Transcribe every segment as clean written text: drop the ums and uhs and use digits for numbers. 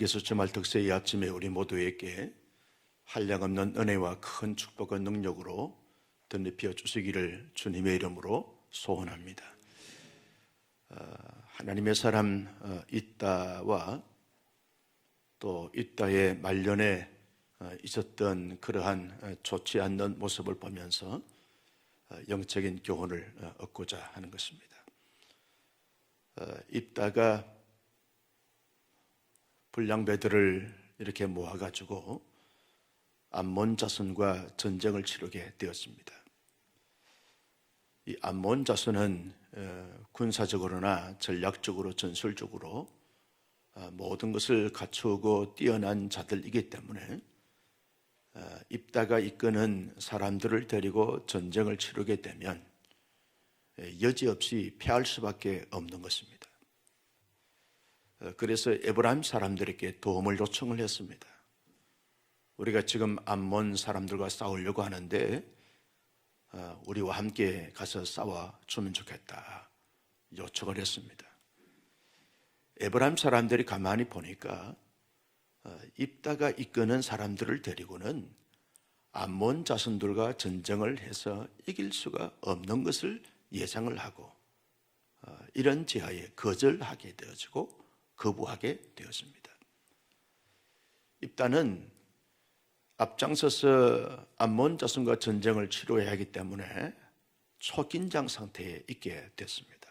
예수 주말 덕세의 아침에 우리 모두에게 한량없는 은혜와 큰 축복과 능력으로 덧입혀 주시기를 주님의 이름으로 소원합니다. 하나님의 사람 이다와 또 이다의 말년에 있었던 그러한 좋지 않는 모습을 보면서 영적인 교훈을 얻고자 하는 것입니다. 이다가 불량배들을 이렇게 모아가지고 암몬 자손과 전쟁을 치르게 되었습니다. 이 암몬 자손은 군사적으로나 전략적으로 전술적으로 모든 것을 갖추고 뛰어난 자들이기 때문에 입다가 이끄는 사람들을 데리고 전쟁을 치르게 되면 여지없이 패할 수밖에 없는 것입니다. 그래서 에브라임 사람들에게 도움을 요청을 했습니다. 우리가 지금 암몬 사람들과 싸우려고 하는데 우리와 함께 가서 싸워주면 좋겠다 요청을 했습니다. 에브라임 사람들이 가만히 보니까 입다가 이끄는 사람들을 데리고는 암몬 자손들과 전쟁을 해서 이길 수가 없는 것을 예상을 하고 이런 제하에 거절하게 되어지고 거부하게 되었습니다. 입다는 앞장서서 암몬 자손과 전쟁을 치러야 하기 때문에 초긴장 상태에 있게 됐습니다.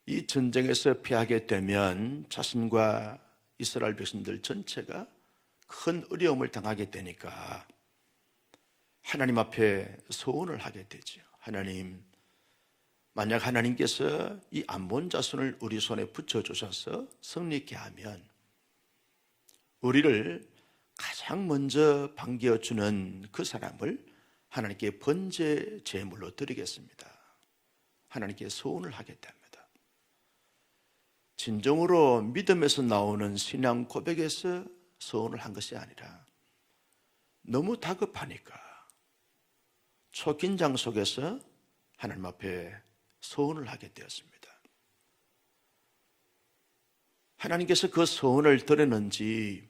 이 전쟁에서 패하게 되면 자신과 이스라엘 백성들 전체가 큰 어려움을 당하게 되니까 하나님 앞에 소원을 하게 되죠. 하나님, 만약 하나님께서 이 암몬 자손을 우리 손에 붙여주셔서 승리케 하면 우리를 가장 먼저 반겨주는 그 사람을 하나님께 번제 제물로 드리겠습니다. 하나님께 소원을 하게 됩니다. 진정으로 믿음에서 나오는 신앙 고백에서 소원을 한 것이 아니라 너무 다급하니까 초긴장 속에서 하나님 앞에 소원을 하게 되었습니다. 하나님께서 그 소원을 들었는지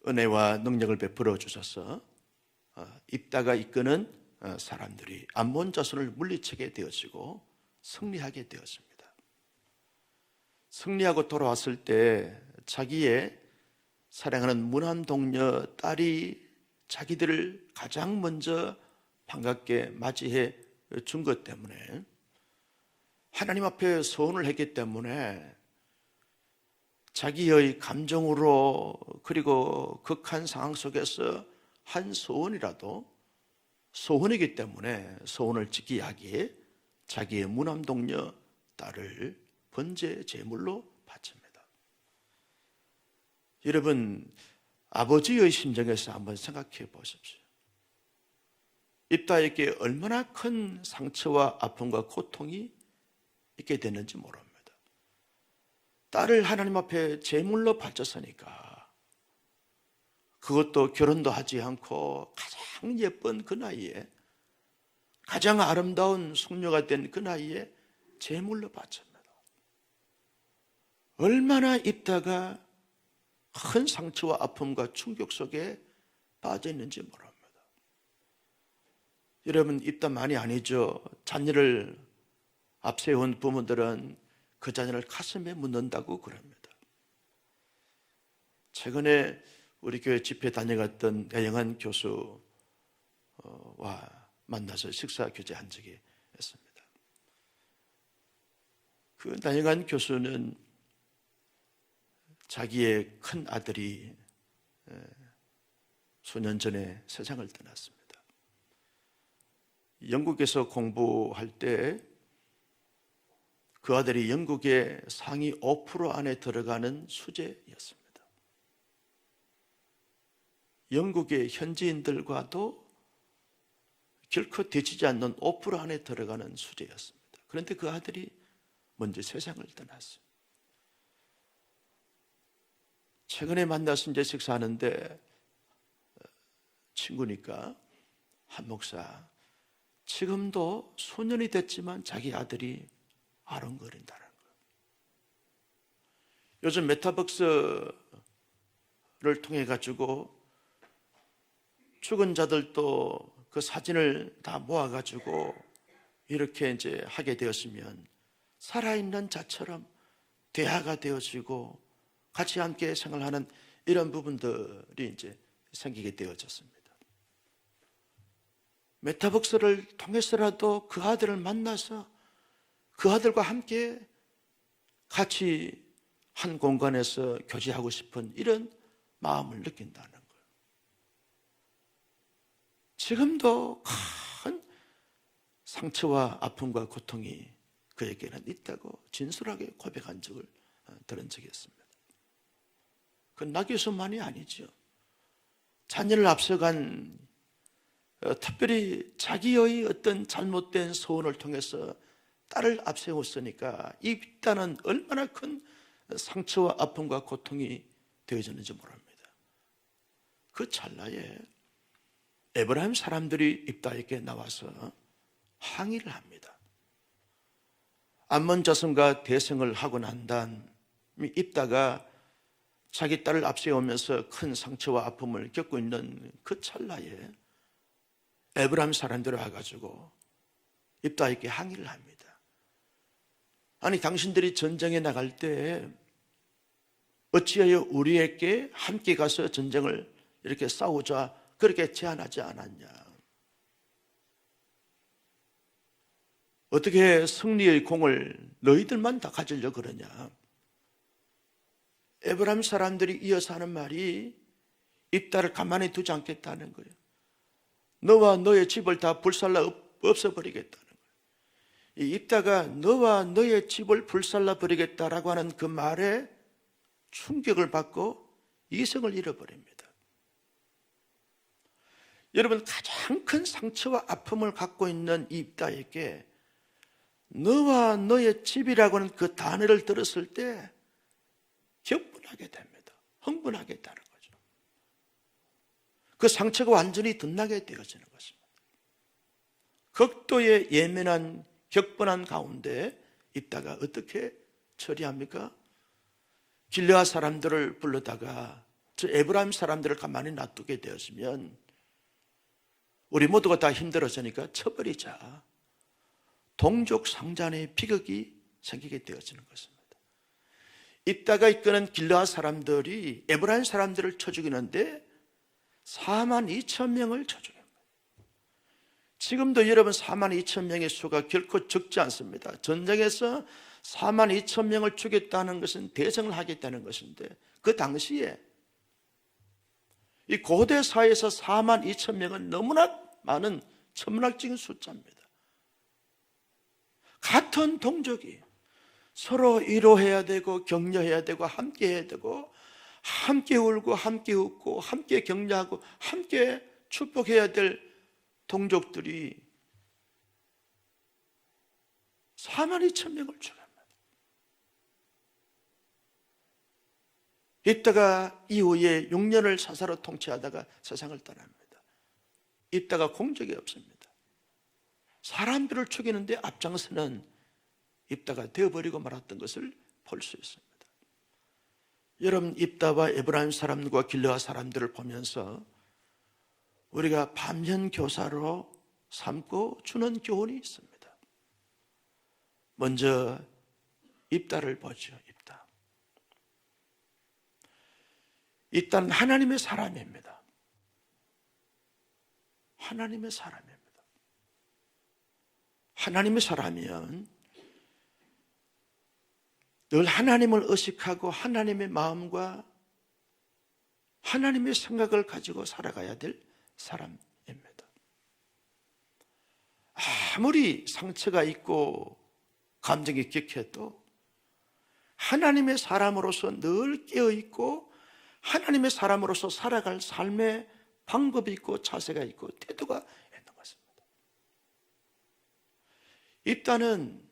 은혜와 능력을 베풀어 주셔서 입다가 이끄는 사람들이 암몬 자손을 물리치게 되어지고 승리하게 되었습니다. 승리하고 돌아왔을 때 자기의 사랑하는 무난 동녀 딸이 자기들을 가장 먼저 반갑게 맞이해 준 것 때문에 하나님 앞에 소원을 했기 때문에 자기의 감정으로 그리고 극한 상황 속에서 한 소원이라도 소원이기 때문에 소원을 지키게 하기에 자기의 무남동녀 딸을 번제 제물로 바칩니다. 여러분, 아버지의 심정에서 한번 생각해 보십시오. 입다에게 얼마나 큰 상처와 아픔과 고통이 있게 됐는지 모릅니다. 딸을 하나님 앞에 제물로 바쳤으니까 그것도 결혼도 하지 않고 가장 예쁜 그 나이에 가장 아름다운 숙녀가 된 그 나이에 제물로 바칩니다. 얼마나 입다가 큰 상처와 아픔과 충격 속에 빠져 있는지 모릅니다. 여러분, 입다만이 아니죠. 자녀를 앞세운 부모들은 그 자녀를 가슴에 묻는다고 그럽니다. 최근에 우리 교회 집회 다녀갔던 양영한 교수와 만나서 식사 교제한 적이 있습니다. 그 양영한 교수는 자기의 큰 아들이 수년 전에 세상을 떠났습니다. 영국에서 공부할 때 그 아들이 영국의 상위 5% 안에 들어가는 수재였습니다. 영국의 현지인들과도 결코 뒤지지 않는 5% 안에 들어가는 수재였습니다. 그런데 그 아들이 먼저 세상을 떠났어요. 최근에 만나서 이제 식사하는데 친구니까 한 목사, 지금도 소년이 됐지만 자기 아들이 아른거린다는 거예요. 요즘 메타버스를 통해 가지고 죽은 자들도 그 사진을 다 모아 가지고 이렇게 이제 하게 되었으면 살아있는 자처럼 대화가 되어지고 같이 함께 생활하는 이런 부분들이 이제 생기게 되어졌습니다. 메타버스를 통해서라도 그 아들을 만나서 그 아들과 함께 같이 한 공간에서 교제하고 싶은 이런 마음을 느낀다는 거예요. 지금도 큰 상처와 아픔과 고통이 그에게는 있다고 진솔하게 고백한 적을 들은 적이 있습니다. 그 나교수만이 아니죠. 자녀를 앞서간 특별히 자기의 어떤 잘못된 소원을 통해서 딸을 앞세웠으니까 이 딸은 얼마나 큰 상처와 아픔과 고통이 되어졌는지 모릅니다. 그 찰나에 에브라임 사람들이 입다에게 나와서 항의를 합니다. 암몬 자손과 대승을 하고 난 다음 입다가 자기 딸을 앞세우면서 큰 상처와 아픔을 겪고 있는 그 찰나에 에브라임 사람들이 와가지고 입다에게 항의를 합니다. 아니, 당신들이 전쟁에 나갈 때 어찌하여 우리에게 함께 가서 전쟁을 이렇게 싸우자 그렇게 제안하지 않았냐? 어떻게 승리의 공을 너희들만 다 가지려고 그러냐? 에브라임 사람들이 이어서 하는 말이 입다를 가만히 두지 않겠다는 거예요. 너와 너의 집을 다 불살라 없애버리겠다는 거예요. 이 입다가 너와 너의 집을 불살라 버리겠다라고 하는 그 말에 충격을 받고 이성을 잃어버립니다. 여러분, 가장 큰 상처와 아픔을 갖고 있는 이 입다에게 너와 너의 집이라고 하는 그 단어를 들었을 때 격분하게 됩니다. 흥분하게 되는 거죠. 그 상처가 완전히 드러나게 되어지는 것입니다. 극도의 예민한 격분한 가운데 입다가 어떻게 처리합니까? 길르앗 사람들을 불러다가 저 에브라임 사람들을 가만히 놔두게 되었으면 우리 모두가 다 힘들어지니까 쳐버리자. 동족 상잔의 비극이 생기게 되어지는 것입니다. 입다가 이끄는 길르앗 사람들이 에브라임 사람들을 쳐 죽이는데 42,000명을 쳐 죽입니다. 지금도 여러분 42,000명의 수가 결코 적지 않습니다. 전쟁에서 42,000명을 죽였다는 것은 대성을 하겠다는 것인데 그 당시에 이 고대 사회에서 42,000명은 너무나 많은 천문학적인 숫자입니다. 같은 동족이 서로 위로해야 되고 격려해야 되고 함께 해야 되고 함께 울고 함께 웃고 함께 격려하고 함께 축복해야 될 동족들이 42,000명을 죽입니다. 입다가 이후에 6년을 사사로 통치하다가 세상을 떠납니다. 입다가 공적이 없습니다. 사람들을 죽이는데 앞장서는 입다가 되어버리고 말았던 것을 볼 수 있습니다. 여러분, 입다와 에브라임 사람과 길르앗 사람들을 보면서 우리가 반면교사로 삼고 주는 교훈이 있습니다. 먼저 입다를 보죠. 입다는 하나님의 사람입니다. 하나님의 사람입니다. 하나님의 사람이면 늘 하나님을 의식하고 하나님의 마음과 하나님의 생각을 가지고 살아가야 될 사람입니다. 아무리 상처가 있고 감정이 격해도 하나님의 사람으로서 늘 깨어있고 하나님의 사람으로서 살아갈 삶의 방법이 있고 자세가 있고 태도가 있는 것입니다. 입다는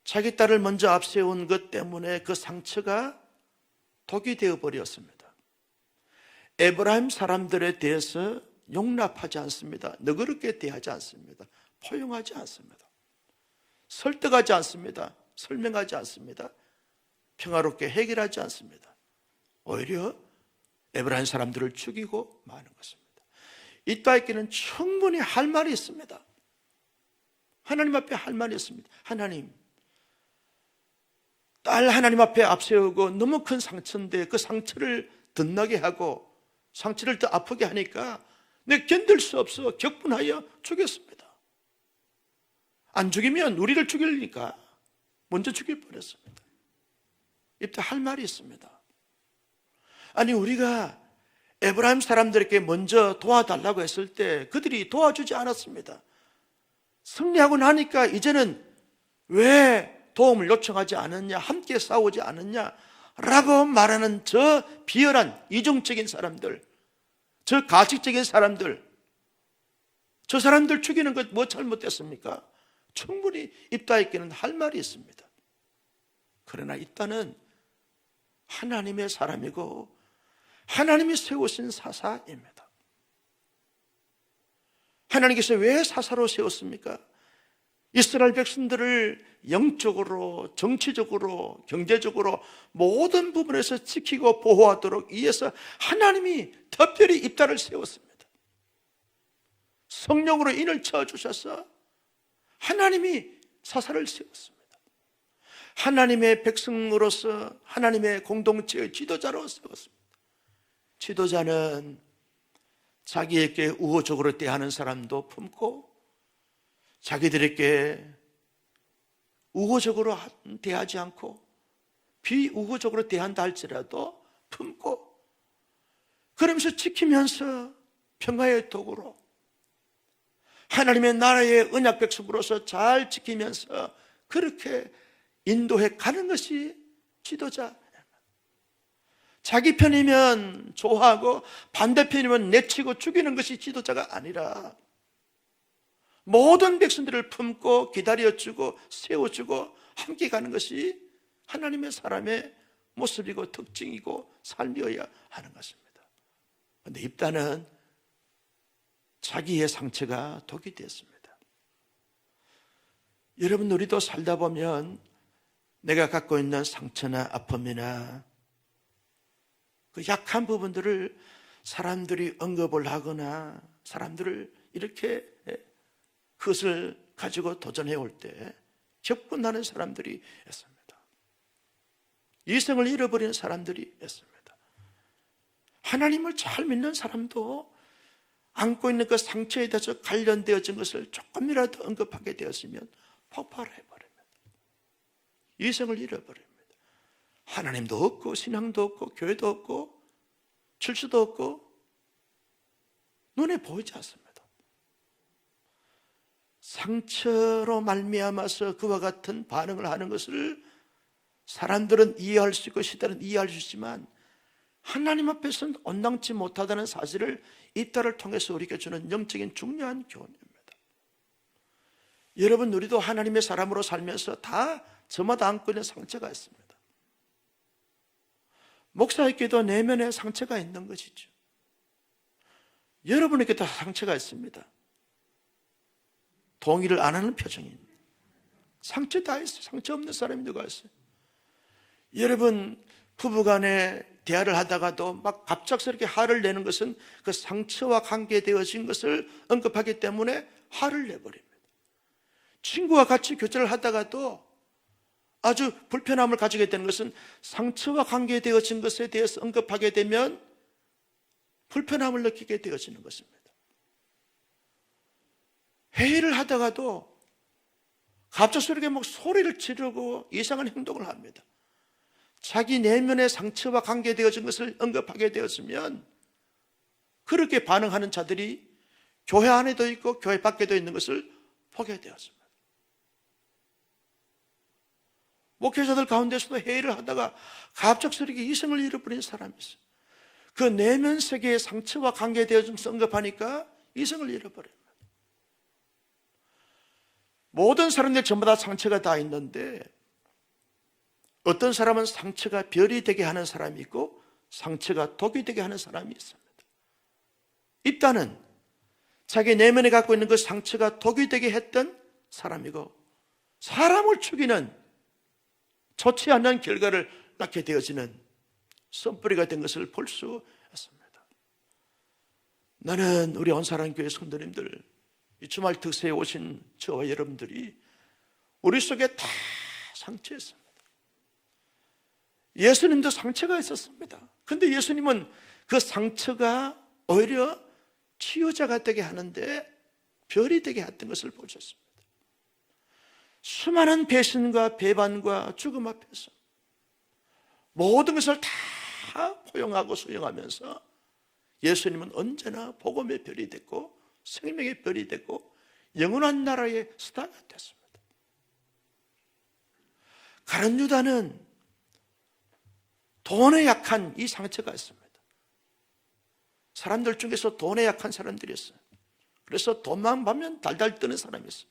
자기 딸을 먼저 앞세운 것 때문에 그 상처가 독이 되어버렸습니다. 에브라임 사람들에 대해서 용납하지 않습니다. 너그럽게 대하지 않습니다. 포용하지 않습니다. 설득하지 않습니다. 설명하지 않습니다. 평화롭게 해결하지 않습니다. 오히려 에브라임 사람들을 죽이고 마는 것입니다. 입다에게는 충분히 할 말이 있습니다. 하나님 앞에 할 말이 있습니다. 하나님, 딸 하나님 앞에 앞세우고 너무 큰 상처인데 그 상처를 덧나게 하고 상처를 더 아프게 하니까 내가 견딜 수 없어 격분하여 죽였습니다. 안 죽이면 우리를 죽이니까 먼저 죽일 뻔했습니다. 이때 할 말이 있습니다. 아니, 우리가 에브라임 사람들에게 먼저 도와달라고 했을 때 그들이 도와주지 않았습니다. 승리하고 나니까 이제는 왜 도움을 요청하지 않았냐, 함께 싸우지 않았냐 라고 말하는 저 비열한 이중적인 사람들, 저 가식적인 사람들, 저 사람들 죽이는 것 뭐 잘못됐습니까? 충분히 입다에게는 할 말이 있습니다. 그러나 입다는 하나님의 사람이고 하나님이 세우신 사사입니다. 하나님께서 왜 사사로 세웠습니까? 이스라엘 백성들을 영적으로, 정치적으로, 경제적으로 모든 부분에서 지키고 보호하도록 위해서 하나님이 특별히 입다를 세웠습니다. 성령으로 인을 쳐주셔서 하나님이 사사를 세웠습니다. 하나님의 백성으로서 하나님의 공동체의 지도자로 세웠습니다. 지도자는 자기에게 우호적으로 대하는 사람도 품고 자기들에게 우호적으로 대하지 않고 비우호적으로 대한다 할지라도 품고 그러면서 지키면서 평화의 도구로 하나님의 나라의 언약 백성으로서 잘 지키면서 그렇게 인도해 가는 것이 지도자. 자기 편이면 좋아하고 반대편이면 내치고 죽이는 것이 지도자가 아니라 모든 백성들을 품고 기다려주고 세워주고 함께 가는 것이 하나님의 사람의 모습이고 특징이고 삶이어야 하는 것입니다. 그런데 입다는 자기의 상처가 독이 되었습니다. 여러분, 우리도 살다 보면 내가 갖고 있는 상처나 아픔이나 그 약한 부분들을 사람들이 언급을 하거나 사람들을 이렇게 그것을 가지고 도전해 올 때 격분하는 사람들이 있습니다. 이성을 잃어버리는 사람들이 있습니다. 하나님을 잘 믿는 사람도 안고 있는 그 상처에 대해서 관련되어진 것을 조금이라도 언급하게 되었으면 폭발해버립니다. 이성을 잃어버립니다. 하나님도 없고 신앙도 없고 교회도 없고 질서도 없고 눈에 보이지 않습니다. 상처로 말미암아서 그와 같은 반응을 하는 것을 사람들은 이해할 수 있고 시대는 이해할 수 있지만 하나님 앞에서는 온당치 못하다는 사실을 입다를 통해서 우리에게 주는 영적인 중요한 교훈입니다. 여러분, 우리도 하나님의 사람으로 살면서 다 저마다 안고 있는 상처가 있습니다. 목사에게도 내면에 상처가 있는 것이죠. 여러분에게도 상처가 있습니다. 동의를 안 하는 표정입니다. 상처 다 있어요. 상처 없는 사람이 누가 있어요? 여러분, 부부간에 대화를 하다가도 막 갑작스럽게 화를 내는 것은 그 상처와 관계되어진 것을 언급하기 때문에 화를 내버립니다. 친구와 같이 교제를 하다가도 아주 불편함을 가지게 되는 것은 상처와 관계되어진 것에 대해서 언급하게 되면 불편함을 느끼게 되어지는 것입니다. 회의를 하다가도 갑작스럽게 막 소리를 지르고 이상한 행동을 합니다. 자기 내면의 상처와 관계되어진 것을 언급하게 되었으면 그렇게 반응하는 자들이 교회 안에도 있고 교회 밖에도 있는 것을 보게 되었습니다. 목회자들 가운데서도 회의를 하다가 갑작스럽게 이성을 잃어버린 사람이 있어요. 그 내면 세계의 상처와 관계되어진 것을 언급하니까 이성을 잃어버립니다. 모든 사람들 전부 다 상처가 다 있는데 어떤 사람은 상처가 별이 되게 하는 사람이 있고 상처가 독이 되게 하는 사람이 있습니다. 입다는 자기 내면에 갖고 있는 그 상처가 독이 되게 했던 사람이고 사람을 죽이는 좋지 않은 결과를 낳게 되어지는 선뿌리가 된 것을 볼 수 있습니다. 나는 우리 온사랑교회 성도님들, 이 주말 특세에 오신 저와 여러분들이 우리 속에 다 상처 있습니다. 예수님도 상처가 있었습니다. 그런데 예수님은 그 상처가 오히려 치유자가 되게 하는데 별이 되게 했던 것을 보셨습니다. 수많은 배신과 배반과 죽음 앞에서 모든 것을 다 포용하고 수용하면서 예수님은 언제나 복음의 별이 됐고 생명의 별이 됐고 영원한 나라의 스타가 됐습니다. 가룟 유다는 돈에 약한 이 상처가 있습니다. 사람들 중에서 돈에 약한 사람들이 있어요. 그래서 돈만 받으면 달달 뜨는 사람이 있어요.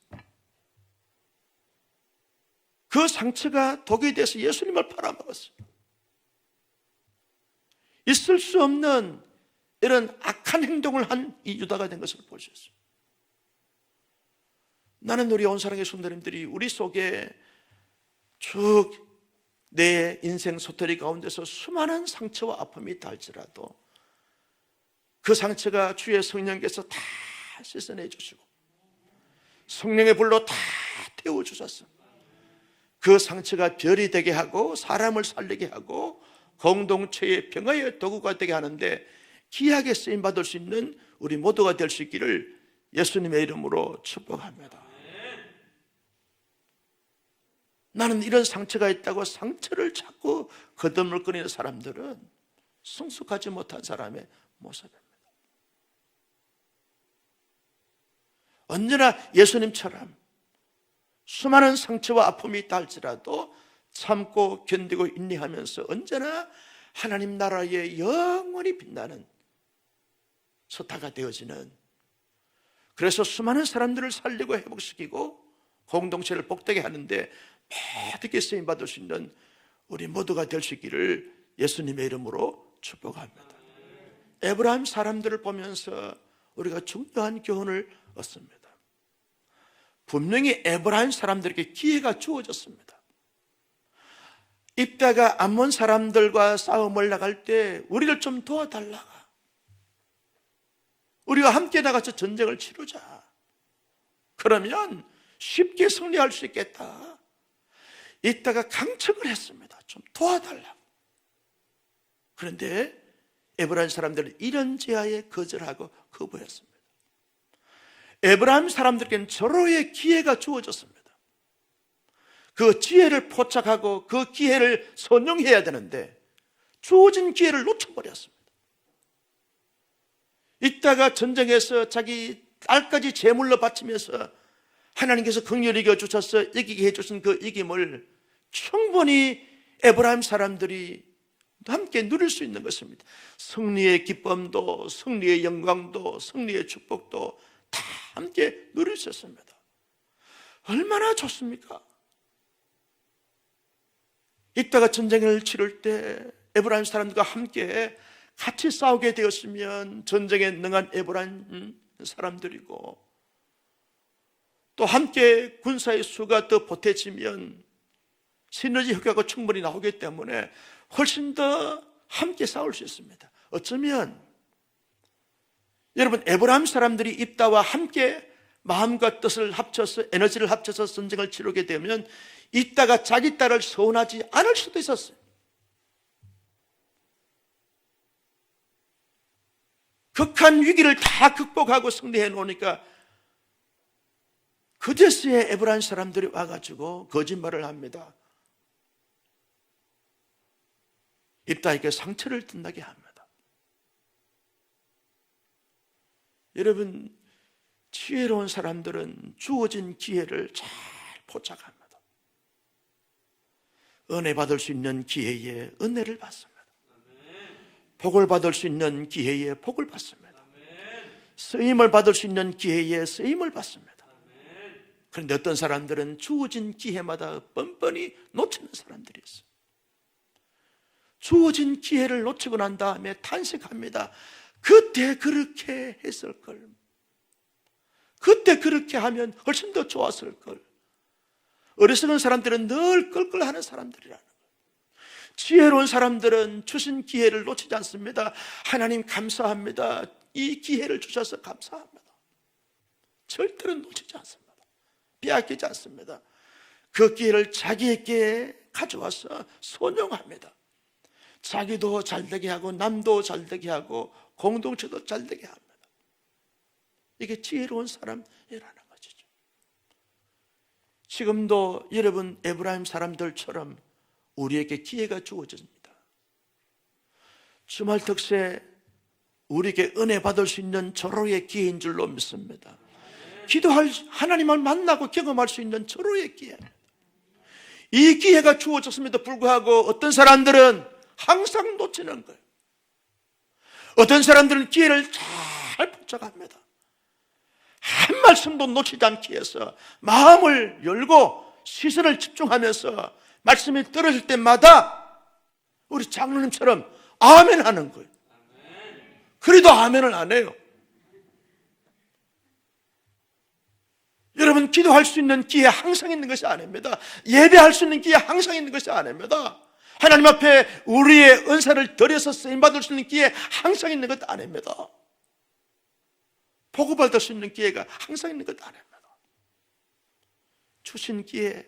그 상처가 독이 돼서 예수님을 팔아먹었어요. 있을 수 없는 이런 악한 행동을 한 이 유다가 된 것을 보셨어요. 나는 우리 온사랑의 성도님들이 우리 속에 쭉 내 인생 소터리 가운데서 수많은 상처와 아픔이 있다 할지라도 그 상처가 주의 성령께서 다 씻어내 주시고 성령의 불로 다 태워주셨어. 그 상처가 별이 되게 하고 사람을 살리게 하고 공동체의 평화의 도구가 되게 하는데 귀하게 쓰임받을 수 있는 우리 모두가 될 수 있기를 예수님의 이름으로 축복합니다. 나는 이런 상처가 있다고 상처를 자꾸 거듭물거리는 사람들은 성숙하지 못한 사람의 모습입니다. 언제나 예수님처럼 수많은 상처와 아픔이 있다 할지라도 참고 견디고 인내하면서 언제나 하나님 나라의 영원히 빛나는 서타가 되어지는, 그래서 수많은 사람들을 살리고 회복시키고 공동체를 복되게 하는데 모두게 쓰임받을 수 있는 우리 모두가 될 수 있기를 예수님의 이름으로 축복합니다. 에브라임 사람들을 보면서 우리가 중요한 교훈을 얻습니다. 분명히 에브라임 사람들에게 기회가 주어졌습니다. 입다가 암몬 사람들과 싸움을 나갈 때 우리를 좀 도와달라, 우리가 함께 나가서 전쟁을 치르자, 그러면 쉽게 승리할 수 있겠다. 이따가 강척을 했습니다. 좀 도와달라고. 그런데 에브라임 사람들은 이런 제안에 거절하고 거부했습니다. 에브라임 사람들에게는 절호의 기회가 주어졌습니다. 그 기회를 포착하고 그 기회를 선용해야 되는데 주어진 기회를 놓쳐버렸습니다. 이따가 전쟁에서 자기 딸까지 제물로 바치면서 하나님께서 긍휼히 여겨주셔서 이기게 해주신 그 이김을 충분히 에브라임 사람들이 함께 누릴 수 있는 것입니다. 승리의 기쁨도 승리의 영광도 승리의 축복도 다 함께 누릴 수 있습니다. 얼마나 좋습니까? 이따가 전쟁을 치를 때 에브라임 사람들과 함께 같이 싸우게 되었으면 전쟁에 능한 에브라임 사람들이고 또 함께 군사의 수가 더 보태지면 시너지 효과가 충분히 나오기 때문에 훨씬 더 함께 싸울 수 있습니다. 어쩌면 여러분, 에브라임 사람들이 입다와 함께 마음과 뜻을 합쳐서 에너지를 합쳐서 전쟁을 치르게 되면 이따가 자기 딸을 서운하지 않을 수도 있었어요. 극한 위기를 다 극복하고 승리해 놓으니까 그제서야 에브라임 사람들이 와가지고 거짓말을 합니다. 입다에게 상처를 든다게 합니다. 여러분, 지혜로운 사람들은 주어진 기회를 잘 포착합니다. 은혜 받을 수 있는 기회에 은혜를 받습니다. 복을 받을 수 있는 기회에 복을 받습니다. 쓰임을 받을 수 있는 기회에 쓰임을 받습니다. 그런데 어떤 사람들은 주어진 기회마다 뻔뻔히 놓치는 사람들이 있어요. 주어진 기회를 놓치고 난 다음에 탄식합니다. 그때 그렇게 했을 걸, 그때 그렇게 하면 훨씬 더 좋았을 걸. 어리석은 사람들은 늘 끌끌하는 사람들이라는 거예요. 지혜로운 사람들은 주신 기회를 놓치지 않습니다. 하나님 감사합니다. 이 기회를 주셔서 감사합니다. 절대로 놓치지 않습니다. 빼앗기지 않습니다. 그 기회를 자기에게 가져와서 선용합니다. 자기도 잘되게 하고 남도 잘되게 하고 공동체도 잘되게 합니다. 이게 지혜로운 사람이라는 것이죠. 지금도 여러분 에브라임 사람들처럼 우리에게 기회가 주어집니다. 주말 특세 우리에게 은혜 받을 수 있는 절호의 기회인 줄로 믿습니다. 기도할 하나님을 만나고 경험할 수 있는 절호의 기회입니다. 이 기회가 주어졌음에도 불구하고 어떤 사람들은 항상 놓치는 거예요. 어떤 사람들은 기회를 잘 붙잡합니다. 한 말씀도 놓치지 않기 위해서 마음을 열고 시선을 집중하면서 말씀이 떨어질 때마다 우리 장로님처럼 아멘 하는 거예요. 그래도 아멘을 안 해요. 여러분, 기도할 수 있는 기회 항상 있는 것이 아닙니다. 예배할 수 있는 기회 항상 있는 것이 아닙니다. 하나님 앞에 우리의 은사를 드려서 쓰임받을 수 있는 기회 항상 있는 것 아닙니다. 보고받을 수 있는 기회가 항상 있는 것 아닙니다. 주신 기회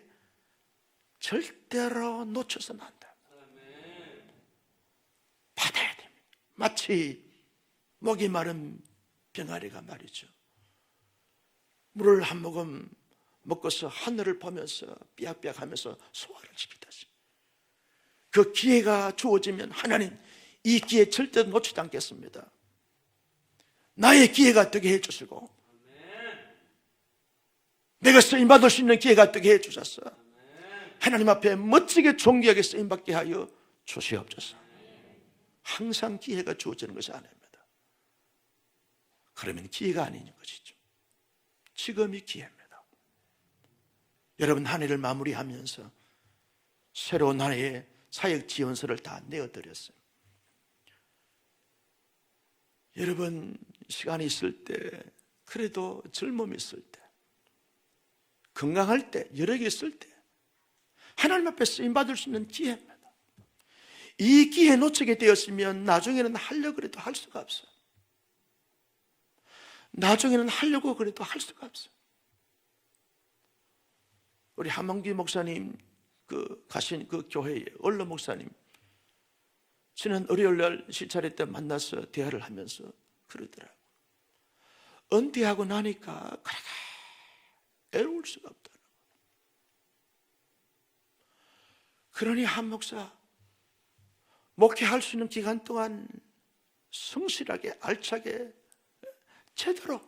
절대로 놓쳐서는 안 됩니다. 받아야 됩니다. 마치 목이 마른 병아리가 말이죠. 물을 한 모금 먹고서 하늘을 보면서 삐약삐약하면서 소화를 시키듯이 그 기회가 주어지면 하나님 이 기회 절대 놓치지 않겠습니다. 나의 기회가 되게 해주시고 내가 쓰임받을 수 있는 기회가 되게 해주셔서 하나님 앞에 멋지게 존귀하게 쓰임받게 하여 주시옵소서. 항상 기회가 주어지는 것이 아닙니다. 그러면 기회가 아닌 것이죠. 지금이 기회입니다. 여러분, 한 해를 마무리하면서 새로운 한 해의 사역 지원서를 다 내어드렸어요. 여러분, 시간이 있을 때, 그래도 젊음이 있을 때, 건강할 때, 여력이 있을 때 하나님 앞에 쓰임받을 수 있는 기회입니다. 이 기회 놓치게 되었으면 나중에는 하려고 해도 할 수가 없어요. 나중에는 하려고 그래도 할 수가 없어요. 우리 한만기 목사님 가신 그 교회에 얼른 목사님 지난 월요일날 시차례 때 만나서 대화를 하면서 그러더라고요. 은퇴하고 나니까 그렇게 애로울 수가 없다. 그러니 한 목사 목회할 수 있는 기간 동안 성실하게 알차게 제대로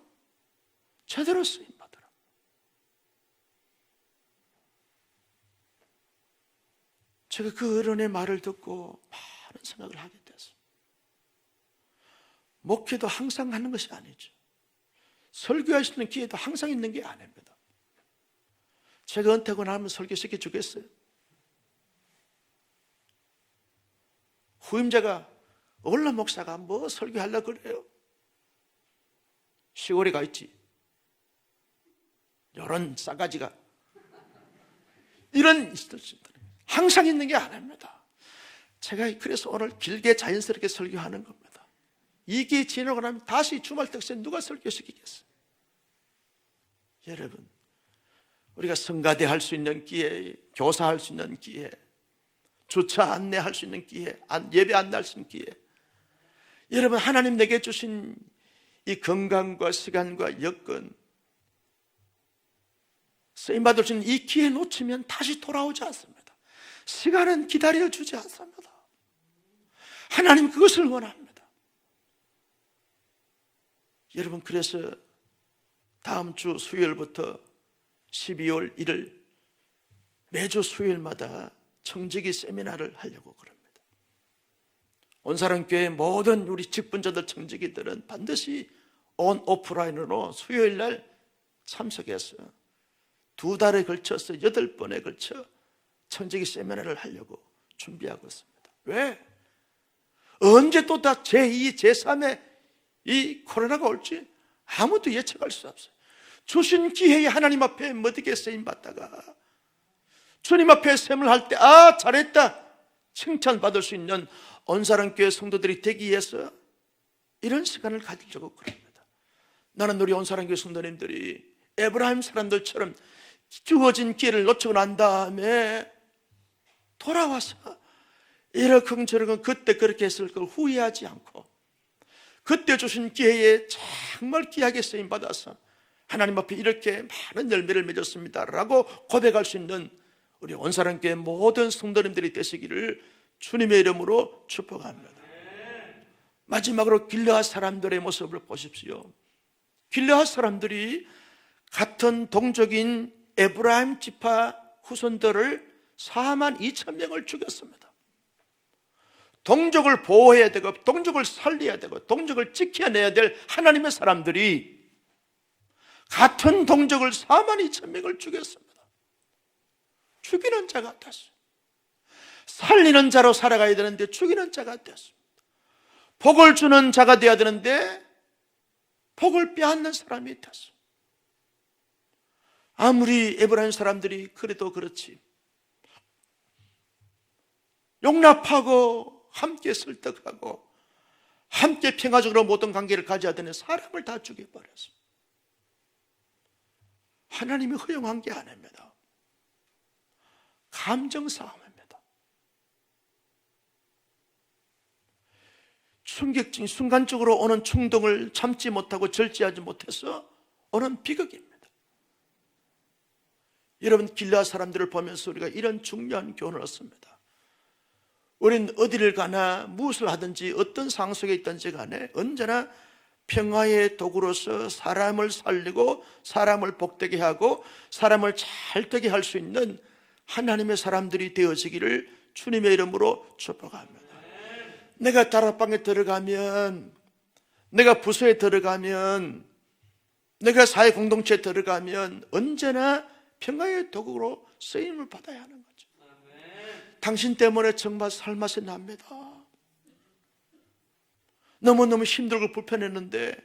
쓰임받으라. 제가 그 어른의 말을 듣고 많은 생각을 하게 됐어요. 목회도 항상 하는 것이 아니죠. 설교할 수 있는 기회도 항상 있는 게 아닙니다. 제가 은퇴하고 나면 설교시켜 주겠어요? 후임자가 얼른 목사가 뭐 설교하려고 그래요? 시골에 가 있지. 이런 싸가지가 이런 항상 있는 게 아닙니다. 제가 그래서 오늘 길게 자연스럽게 설교하는 겁니다. 이게 지나고 나면 다시 주말 특세 누가 설교시키겠어요? 여러분, 우리가 성가대 할 수 있는 기회, 교사할 수 있는 기회, 주차 안내할 수 있는 기회, 예배 안내할 수 있는 기회, 여러분, 하나님 내게 주신 이 건강과 시간과 여건, 쓰임받을 수 있는 이 기회 놓치면 다시 돌아오지 않습니다. 시간은 기다려주지 않습니다. 하나님 그것을 원합니다. 여러분, 그래서 다음 주 수요일부터 12월 1일 매주 수요일마다 청지기 세미나를 하려고 그럽니다. 온사랑교회 모든 우리 직분자들 청지기들은 반드시 오프라인으로 수요일 날 참석해서 2달에 걸쳐서 8번에 걸쳐 청지기 세미나를 하려고 준비하고 있습니다. 왜? 언제 또 다 제2, 제3의 이 코로나가 올지 아무도 예측할 수 없어요. 주신 기회에 하나님 앞에 멋지게 쓰임받다가 주님 앞에 셈을 할 때 잘했다, 칭찬받을 수 있는 온사랑교회 성도들이 되기 위해서 이런 시간을 가지려고 그럽니다. 나는 우리 온사랑교회 성도님들이 에브라임 사람들처럼 주어진 기회를 놓치고 난 다음에 돌아와서 이러쿵 저러쿵 그때 그렇게 했을 걸 후회하지 않고 그때 주신 기회에 정말 귀하게 쓰임받아서 하나님 앞에 이렇게 많은 열매를 맺었습니다 라고 고백할 수 있는 우리 온사랑교회 모든 성도님들이 되시기를 주님의 이름으로 축복합니다. 마지막으로 길르앗 사람들의 모습을 보십시오. 길르앗 사람들이 같은 동족인 에브라임 지파 후손들을 42,000명을 죽였습니다. 동족을 보호해야 되고 동족을 살려야 되고 동족을 지켜내야 될 하나님의 사람들이 같은 동족을 42,000명을 죽였습니다. 죽이는 자가 됐어요. 살리는 자로 살아가야 되는데 죽이는 자가 됐습니다. 복을 주는 자가 되어야 되는데 복을 빼앗는 사람이 됐어요. 아무리 에브라임 사람들이 그래도 그렇지 용납하고 함께 설득하고 함께 평화적으로 모든 관계를 가져야 되는 사람을 다 죽여버렸어요. 하나님이 허용한 게 아닙니다. 감정 싸움입니다. 충격적인 순간적으로 오는 충동을 참지 못하고 절제하지 못해서 오는 비극입니다. 여러분, 길르앗 사람들을 보면서 우리가 이런 중요한 교훈을 얻습니다. 우리는 어디를 가나 무엇을 하든지 어떤 상황 속에 있든지 간에 언제나 평화의 도구로서 사람을 살리고 사람을 복되게 하고 사람을 잘 되게 할 수 있는 하나님의 사람들이 되어지기를 주님의 이름으로 축복합니다. 내가 다락방에 들어가면, 내가 부서에 들어가면, 내가 사회 공동체에 들어가면 언제나 평화의 도구로 쓰임을 받아야 하는 거죠. 당신 때문에 정말 살맛이 납니다. 너무너무 힘들고 불편했는데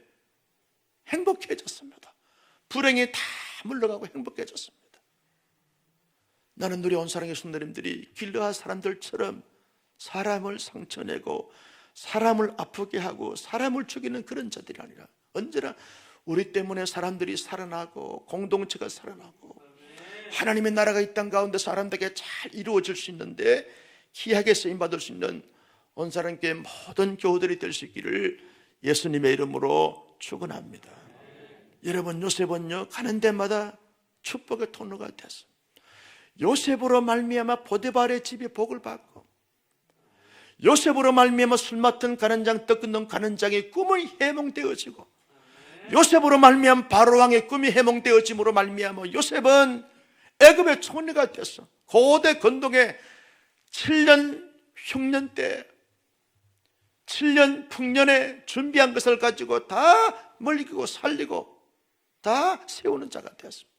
행복해졌습니다. 불행이 다 물러가고 행복해졌습니다. 나는 우리 온사랑의 성도님들이 길르앗 사람들처럼 사람을 상처내고 사람을 아프게 하고 사람을 죽이는 그런 자들이 아니라 언제나 우리 때문에 사람들이 살아나고 공동체가 살아나고 하나님의 나라가 이 땅 가운데 사람들에게 잘 이루어질 수 있는데 귀하게 쓰임받을 수 있는 온사랑교회 모든 교우들이 될 수 있기를 예수님의 이름으로 축원합니다. 여러분, 요셉은요 가는 데마다 축복의 통로가 됐습니다. 요셉으로 말미암아 보디발의 집에 복을 받고 요셉으로 말미암아 술 맡은 가난장 떡 끊는 가난장의 꿈이 해몽되어지고 요셉으로 말미암아 바로왕의 꿈이 해몽되어짐으로 말미암아 요셉은 애굽의 총리가 됐어. 고대 건동의 7년 흉년 때 7년 풍년에 준비한 것을 가지고 다 멀리고 살리고 다 세우는 자가 되었습니다.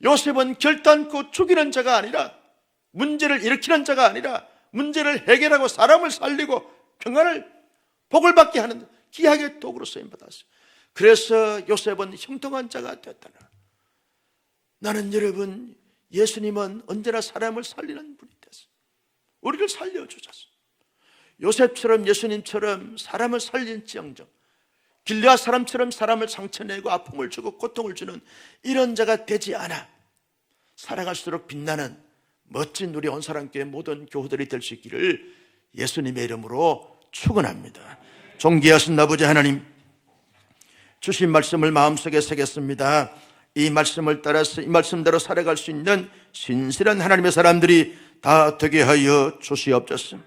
요셉은 결단코 죽이는 자가 아니라 문제를 일으키는 자가 아니라 문제를 해결하고 사람을 살리고 평안을 복을 받게 하는 귀하게 도구로 쓰임받았어요. 그래서 요셉은 형통한 자가 되었다는. 나는 여러분, 예수님은 언제나 사람을 살리는 분이 됐어요. 우리를 살려주셨어요. 요셉처럼 예수님처럼 사람을 살린지언정 길르앗 사람처럼 사람을 상처내고 아픔을 주고 고통을 주는 이런 자가 되지 않아 살아갈수록 빛나는 멋진 우리 온사랑교회 모든 교우들이 될 수 있기를 예수님의 이름으로 축원합니다. 존귀하신 아버지 하나님, 주신 말씀을 마음속에 새겼습니다. 이 말씀을 따라서 이 말씀대로 살아갈 수 있는 신실한 하나님의 사람들이 다 되게 하여 주시옵소서.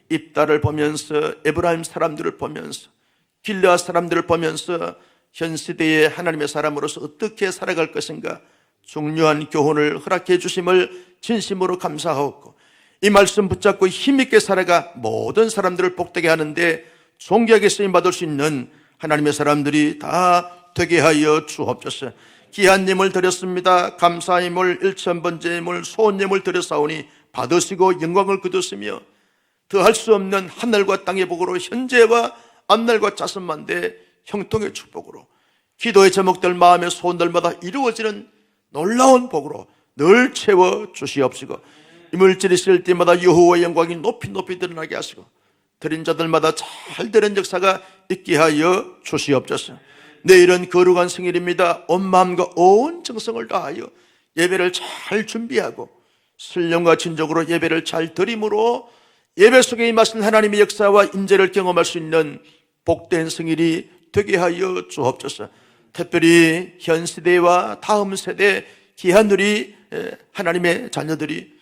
입다를 보면서 에브라임 사람들을 보면서 길르앗 사람들을 보면서 현 시대의 하나님의 사람으로서 어떻게 살아갈 것인가 중요한 교훈을 허락해 주심을 진심으로 감사하옵고 이 말씀 붙잡고 힘있게 살아가 모든 사람들을 복되게 하는데 존귀하게 쓰임받을 수 있는 하나님의 사람들이 다 되게 하여 주옵소서. 귀한 예물 드렸습니다. 감사 예물, 일천번째 예물, 소원 예물 드렸사오니 받으시고 영광을 거두시며 더할 수 없는 하늘과 땅의 복으로 현재와 앞날과 자선만대 형통의 축복으로 기도의 제목들 마음의 소원들마다 이루어지는 놀라운 복으로 늘 채워 주시옵시고 이물질이 있을 때마다 여호와의 영광이 높이 높이 드러나게 하시고 드린 자들마다 잘 되는 역사가 있게 하여 주시옵소서. 내일은 거룩한 생일입니다. 온 마음과 온 정성을 다하여 예배를 잘 준비하고 신령과 진정으로 예배를 잘 드림으로 예배 속에 임하신 하나님의 역사와 임재를 경험할 수 있는 복된 생일이 되게 하여 주옵소서. 특별히 현 세대와 다음 세대 귀한 우리 하나님의 자녀들이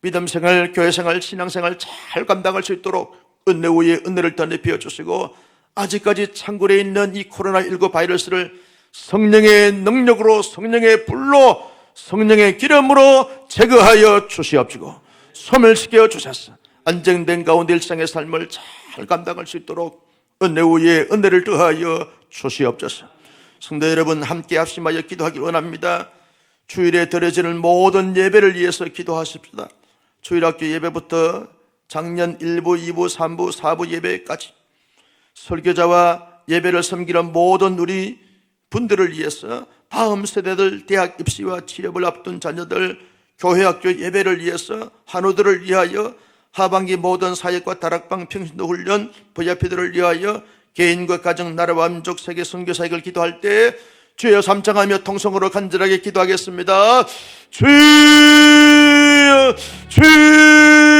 믿음생활, 교회생활, 신앙생활 잘 감당할 수 있도록 은혜 위에 은혜를 더 내려 주시고 아직까지 창궐에 있는 이 코로나19 바이러스를 성령의 능력으로, 성령의 불로, 성령의 기름으로 제거하여 주시옵시고 소멸시켜 주셔서 안정된 가운데 일상의 삶을 잘 감당할 수 있도록 은혜 위에 은혜를 더하여 주시옵소서. 성도 여러분, 함께 합심하여 기도하기 원합니다. 주일에 드려지는 모든 예배를 위해서 기도하십시다. 주일학교 예배부터 작년 1부, 2부, 3부, 4부 예배까지 설교자와 예배를 섬기는 모든 우리 분들을 위해서 다음 세대들 대학 입시와 취업을 앞둔 자녀들 교회학교 예배를 위해서 한우들을 위하여 하반기 모든 사역과 다락방 평신도 훈련 VIP들을 위하여 개인과 가정, 나라와 민족, 세계 선교 사역을 기도할 때 주여 삼창하며 통성으로 간절하게 기도하겠습니다. 주여, 주여